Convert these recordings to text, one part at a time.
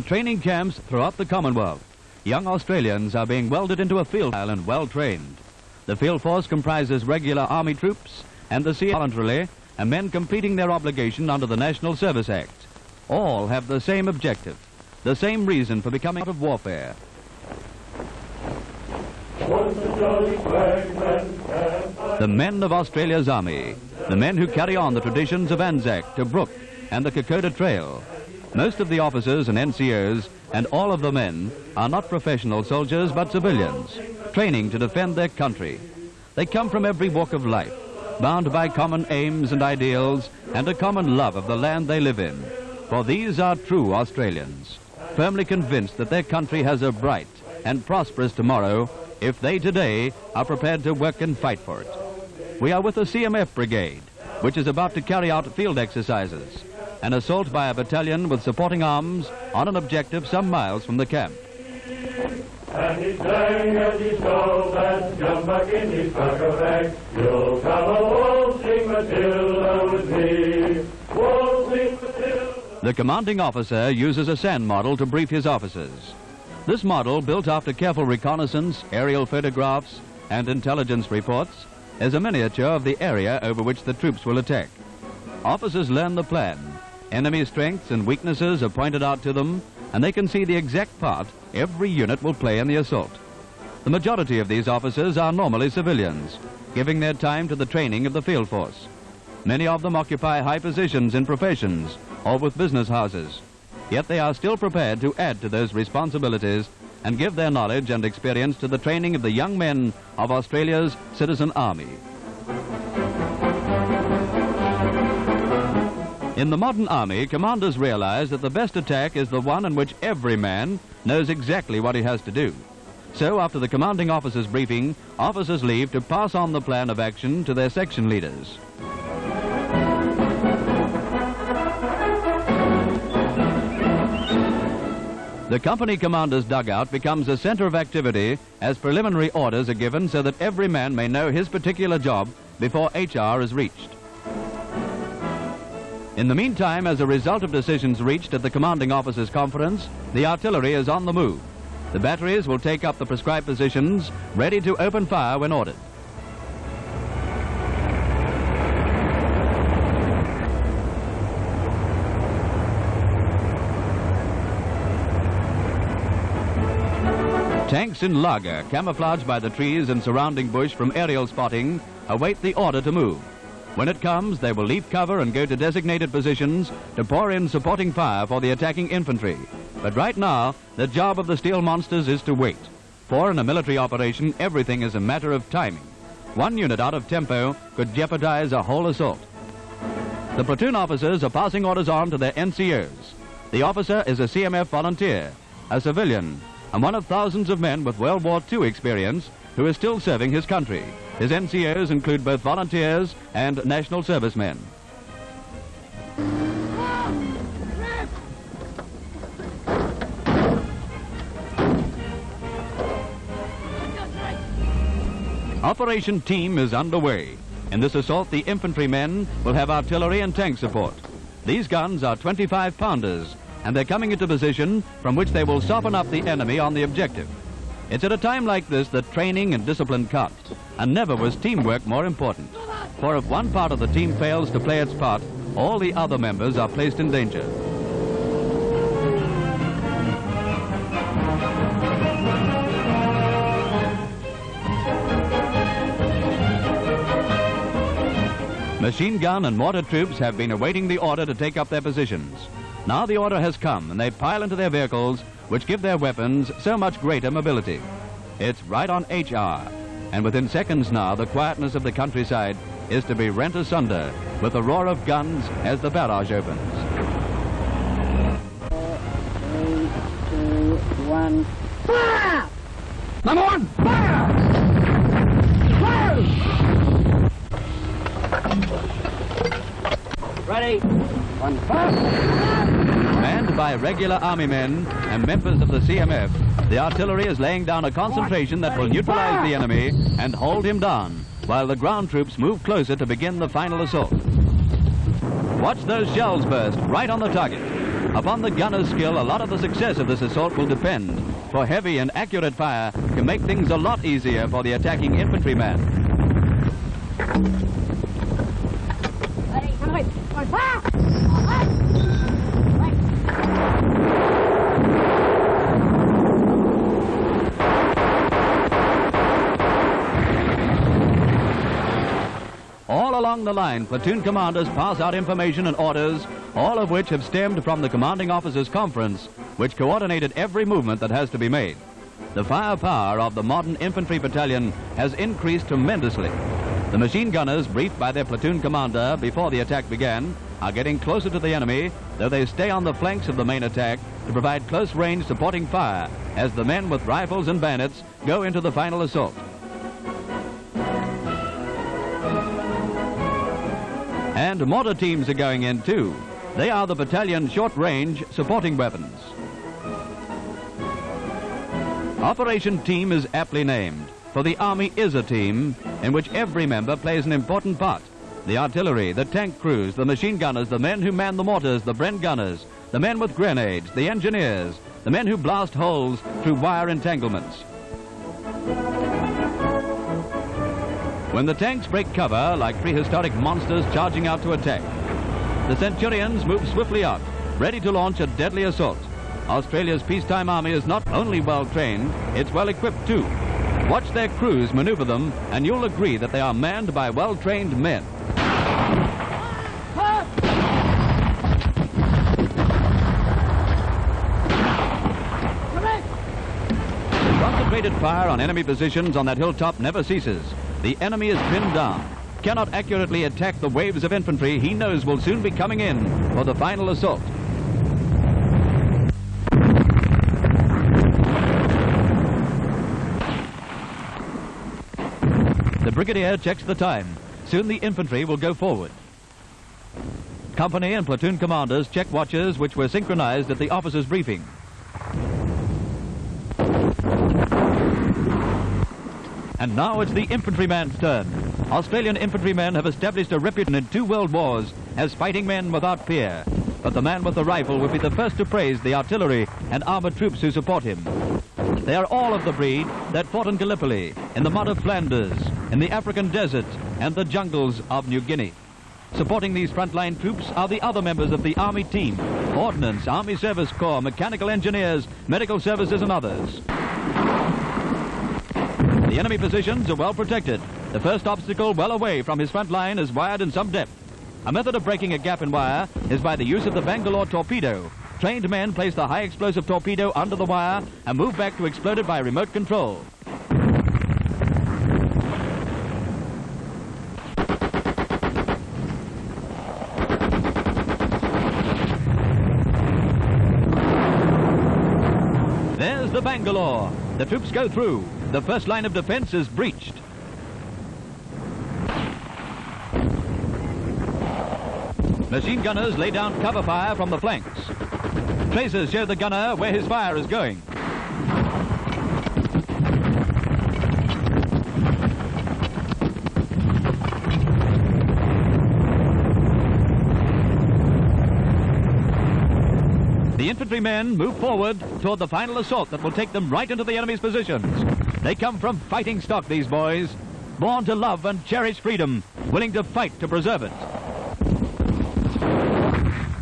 In training camps throughout the Commonwealth, young Australians are being welded into a field and well-trained. The field force comprises regular Army troops and the sea voluntarily, and men completing their obligation under the National Service Act. All have the same objective, the same reason for becoming out of warfare. The men of Australia's Army, the men who carry on the traditions of Anzac, Tobruk, and the Kokoda Trail. Most of the officers and NCOs and all of the men are not professional soldiers but civilians, training to defend their country. They come from every walk of life, bound by common aims and ideals and a common love of the land they live in. For these are true Australians, firmly convinced that their country has a bright and prosperous tomorrow if they today are prepared to work and fight for it. We are with the CMF Brigade, which is about to carry out field exercises, an assault by a battalion with supporting arms on an objective some miles from the camp. And he sang as he stole that jump back in his cracker bag. You'll come a waltzing Matilda with me. Waltzing Matilda. The commanding officer uses a sand model to brief his officers. This model, built after careful reconnaissance, aerial photographs, and intelligence reports, is a miniature of the area over which the troops will attack. Officers learn the plan. Enemy strengths and weaknesses are pointed out to them, and they can see the exact part every unit will play in the assault. The majority of these officers are normally civilians, giving their time to the training of the field force. Many of them occupy high positions in professions or with business houses, yet they are still prepared to add to those responsibilities and give their knowledge and experience to the training of the young men of Australia's Citizen Army. In the modern army, commanders realize that the best attack is the one in which every man knows exactly what he has to do. So after the commanding officer's briefing, officers leave to pass on the plan of action to their section leaders. The company commander's dugout becomes a center of activity as preliminary orders are given so that every man may know his particular job before HR is reached. In the meantime, as a result of decisions reached at the commanding officer's conference, the artillery is on the move. The batteries will take up the prescribed positions, ready to open fire when ordered. Tanks in lager, camouflaged by the trees and surrounding bush from aerial spotting, await the order to move. When it comes, they will leave cover and go to designated positions to pour in supporting fire for the attacking infantry. But right now, the job of the steel monsters is to wait. For in a military operation, everything is a matter of timing. One unit out of tempo could jeopardize a whole assault. The platoon officers are passing orders on to their NCOs. The officer is a CMF volunteer, a civilian, and one of thousands of men with World War II experience who is still serving his country. His NCOs include both volunteers and national servicemen. Operation Team is underway. In this assault, the infantrymen will have artillery and tank support. These guns are 25-pounders, and they're coming into position from which they will soften up the enemy on the objective. It's at a time like this that training and discipline count, and never was teamwork more important. For if one part of the team fails to play its part, all the other members are placed in danger. Machine gun and mortar troops have been awaiting the order to take up their positions. Now the order has come, and they pile into their vehicles, which give their weapons so much greater mobility. It's right on HR, and within seconds now, the quietness of the countryside is to be rent asunder with the roar of guns as the barrage opens. 3, 2, 1, fire! Number one, fire! Fire! Ready? 1, fire! Manned by regular army men and members of the CMF, the artillery is laying down a concentration that will neutralize the enemy and hold him down, while the ground troops move closer to begin the final assault. Watch those shells burst right on the target. Upon the gunner's skill, a lot of the success of this assault will depend, for heavy and accurate fire can make things a lot easier for the attacking infantryman. Ready, come on, fire! All along the line, platoon commanders pass out information and orders, all of which have stemmed from the commanding officers' conference, which coordinated every movement that has to be made. The firepower of the modern infantry battalion has increased tremendously. The machine gunners, briefed by their platoon commander before the attack began, are getting closer to the enemy, though they stay on the flanks of the main attack to provide close-range supporting fire as the men with rifles and bayonets go into the final assault. And mortar teams are going in too. They are the battalion's short-range supporting weapons. Operation Team is aptly named, for the Army is a team in which every member plays an important part. The artillery, the tank crews, the machine gunners, the men who man the mortars, the Bren gunners, the men with grenades, the engineers, the men who blast holes through wire entanglements. When the tanks break cover like prehistoric monsters charging out to attack, the Centurions move swiftly out, ready to launch a deadly assault. Australia's peacetime army is not only well-trained, it's well-equipped too. Watch their crews maneuver them, and you'll agree that they are manned by well-trained men. Concentrated fire on enemy positions on that hilltop never ceases. The enemy is pinned down, cannot accurately attack the waves of infantry he knows will soon be coming in for the final assault. The brigadier checks the time. Soon the infantry will go forward. Company and platoon commanders check watches which were synchronized at the officers' briefing. And now it's the infantryman's turn. Australian infantrymen have established a reputation in 2 world wars as fighting men without peer. But the man with the rifle would be the first to praise the artillery and armored troops who support him. They are all of the breed that fought in Gallipoli, in the mud of Flanders, in the African desert, and the jungles of New Guinea. Supporting these frontline troops are the other members of the Army team: Ordnance, Army Service Corps, mechanical engineers, medical services, and others. The enemy positions are well protected. The first obstacle well away from his front line is wired in some depth. A method of breaking a gap in wire is by the use of the Bangalore Torpedo. Trained men place the high explosive torpedo under the wire and move back to explode it by remote control. There's the Bangalore. The troops go through. The first line of defense is breached. Machine gunners lay down cover fire from the flanks. Tracers show the gunner where his fire is going. The infantrymen move forward toward the final assault that will take them right into the enemy's positions. They come from fighting stock, these boys, born to love and cherish freedom, willing to fight to preserve it.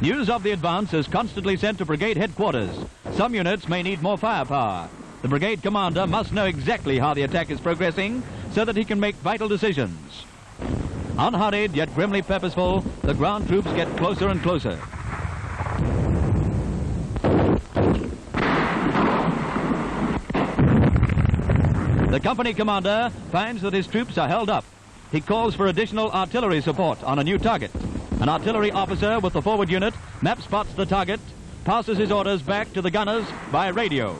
News of the advance is constantly sent to brigade headquarters. Some units may need more firepower. The brigade commander must know exactly how the attack is progressing so that he can make vital decisions. Unhurried yet grimly purposeful, the ground troops get closer and closer. The company commander finds that his troops are held up. He calls for additional artillery support on a new target. An artillery officer with the forward unit map spots the target, passes his orders back to the gunners by radio.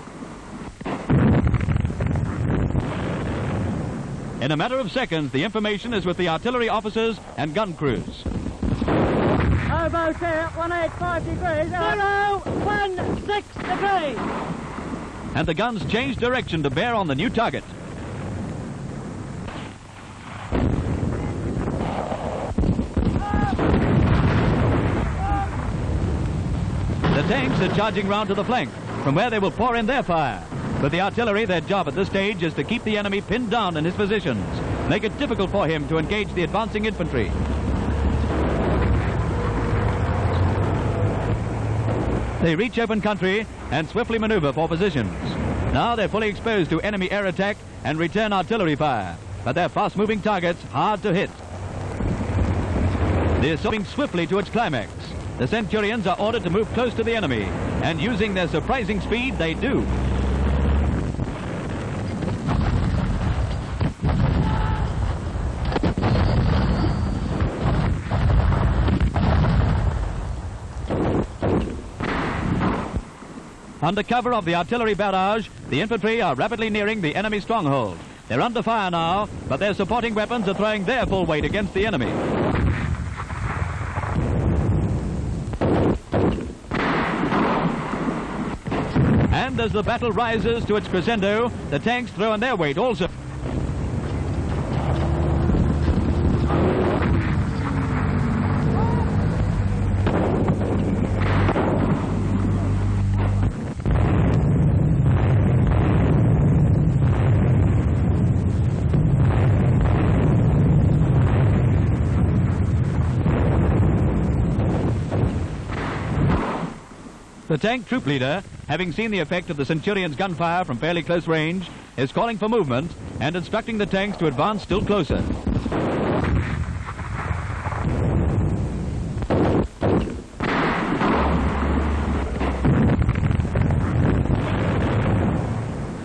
In a matter of seconds, the information is with the artillery officers and gun crews. Oboe clear, 185 degrees, 016 degrees. And the guns change direction to bear on the new target. The tanks are charging round to the flank, from where they will pour in their fire. But the artillery, their job at this stage is to keep the enemy pinned down in his positions, make it difficult for him to engage the advancing infantry. They reach open country and swiftly maneuver for positions. Now they're fully exposed to enemy air attack and return artillery fire, but they're fast-moving targets hard to hit. The assault moving swiftly to its climax. The Centurions are ordered to move close to the enemy, and using their surprising speed, they do. Under cover of the artillery barrage, the infantry are rapidly nearing the enemy stronghold. They're under fire now, but their supporting weapons are throwing their full weight against the enemy. And as the battle rises to its crescendo, the tanks throw in their weight also. The tank troop leader, having seen the effect of the Centurion's gunfire from fairly close range, is calling for movement and instructing the tanks to advance still closer.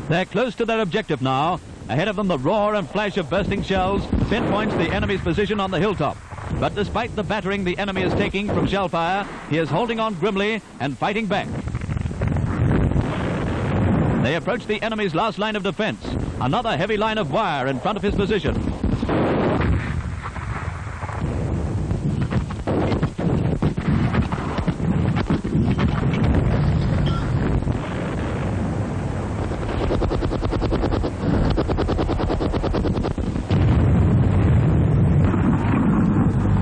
They're close to their objective now. Ahead of them, the roar and flash of bursting shells pinpoints the enemy's position on the hilltop. But despite the battering the enemy is taking from shell fire, he is holding on grimly and fighting back. They approach the enemy's last line of defense, another heavy line of wire in front of his position.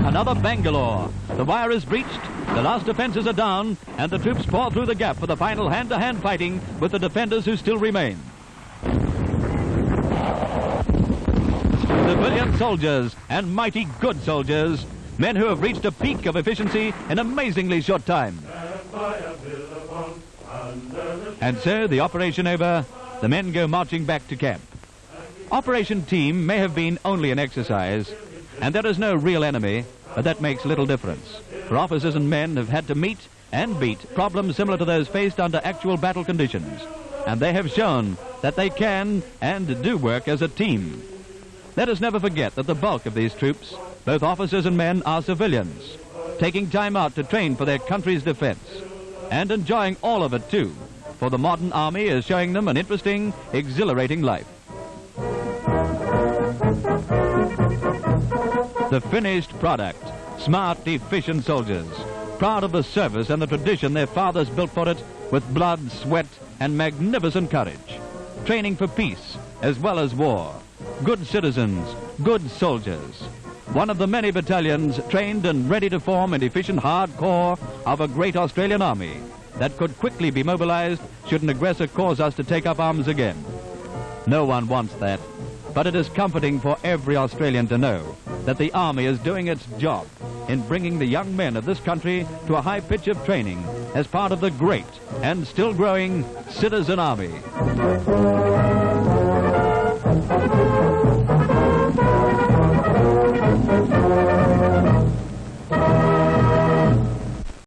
Another Bangalore. The wire is breached, the last defenses are down, and the troops pour through the gap for the final hand-to-hand fighting with the defenders who still remain. Civilian soldiers, and mighty good soldiers, men who have reached a peak of efficiency in amazingly short time. And so, the operation over, the men go marching back to camp. Operation Team may have been only an exercise, and there is no real enemy, but that makes little difference. For officers and men have had to meet and beat problems similar to those faced under actual battle conditions. And they have shown that they can and do work as a team. Let us never forget that the bulk of these troops, both officers and men, are civilians, taking time out to train for their country's defense, and enjoying all of it too, for the modern army is showing them an interesting, exhilarating life. The finished product, smart, efficient soldiers, proud of the service and the tradition their fathers built for it with blood, sweat, and magnificent courage. Training for peace as well as war. Good citizens, good soldiers. One of the many battalions trained and ready to form an efficient hard core of a great Australian army that could quickly be mobilized should an aggressor cause us to take up arms again. No one wants that, but it is comforting for every Australian to know that the Army is doing its job in bringing the young men of this country to a high pitch of training as part of the great and still growing Citizen Army.